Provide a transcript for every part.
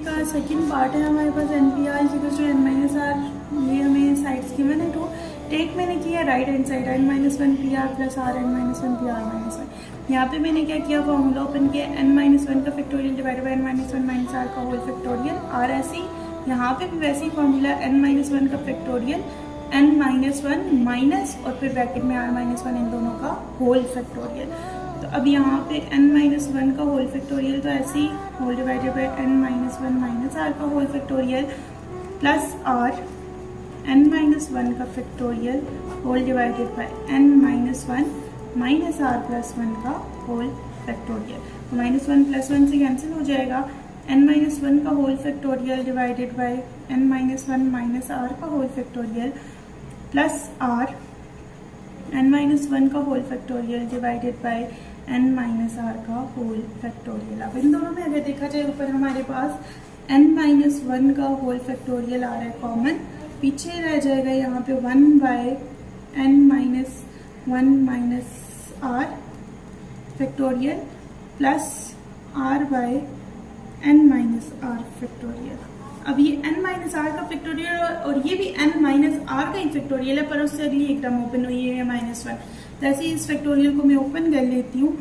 का second part है हमारे पास NPR इक्वल्स टू n-r। ये हमें साइड्स गिवन है टू। टेक मैंने किया right hand side n-1 PR plus r n-1 PR -1। यहाँ पे मैंने क्या किया, फॉर्मूला ओपन किया n-1 का factorial divided by n-1 r का होल फैक्टोरियल। r ऐसे ही यहाँ पे भी वैसे ही फॉर्मूला n-1 का फैक्टोरियल n-1 माइनस और फिर ब्रैकेट में r-1 इन दोनों का होल फैक्टोरियल। तो अब यहाँ पे n-1 का होल फैक्टोरियल तो ऐसे ही whole divided by n-1 minus r का whole factorial plus r n-1 का फैक्टोरियल whole divided by n-1 minus r plus 1 का होल फैक्टोरियल। तो -1 प्लस 1 से कैंसिल हो जाएगा। n-1 का whole factorial divided by n-1 minus r का whole factorial plus r n-1 का whole factorial divided bye n-r का होल फैक्टोरियल। अब इन दोनों में अगर देखा जाए ऊपर हमारे पास n-1 का होल फैक्टोरियल आ रहा है कॉमन, पीछे रह जाएगा यहाँ पे 1 by n-1 minus r factorial plus r by n-r factorial. अब ये n-r का फैक्टोरियल और ये भी n-r का ही फैक्टोरियल है, पर उससे अगली एक टर्म ओपन हुई है -1। तो ऐसे इस फैक्टोरियल को मैं ओपन कर लेती हूँ।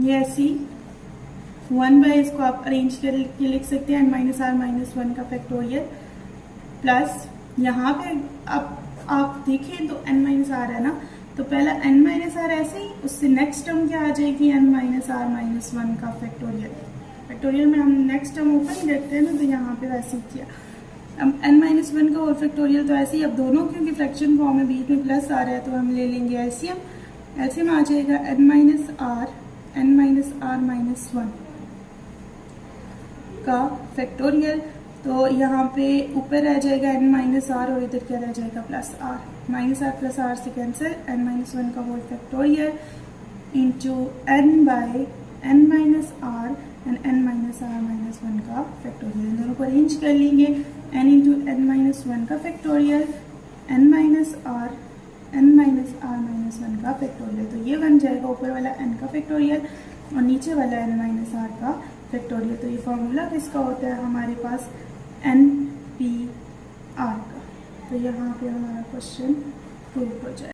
ये ऐसी 1 बाय इसको आप अरेंज करके लिख सकते हैं n-r-1 का फैक्टोरियल प्लस यहाँ पे अब आप देखें तो n-r है ना, तो पहला n-r ऐसे ही, उससे नेक्स्ट टर्म क्या आ जाएगी n-r-1 का फैक्टोरियल। फैक्टोरियल में हम नेक्स्ट टर्म ओपन करते हैं ना, तो यहाँ पे वैसे ही किया। अब n-1 का होल फैक्टोरियल तो ऐसे ही, अब दोनों क्योंकि फ्रैक्शन फॉर्म में बीच में प्लस आ रहा है तो हम ले लेंगे एलसीएम। एलसीएम आ जाएगा n-r-1 का फैक्टोरियल। तो यहाँ पे ऊपर रह जाएगा n-r और इधर क्या रह जाएगा plus r। -r plus r से कैंसिल, n-1 का whole factorial into n by n-r and n-r-1 का फैक्टोरियल। दोनों को अरेंज कर लेंगे, n इंटू n-1 का फैक्टोरियल n-r n-r-1 का फैक्टोरियल। तो ये बन जाएगा ऊपर वाला n का फैक्टोरियल और नीचे वाला n-r का फैक्टोरियल। तो ये फॉर्मूला किसका होता है हमारे पास NPR का। तो यहाँ पे हमारा क्वेश्चन प्रूव हो जाएगा।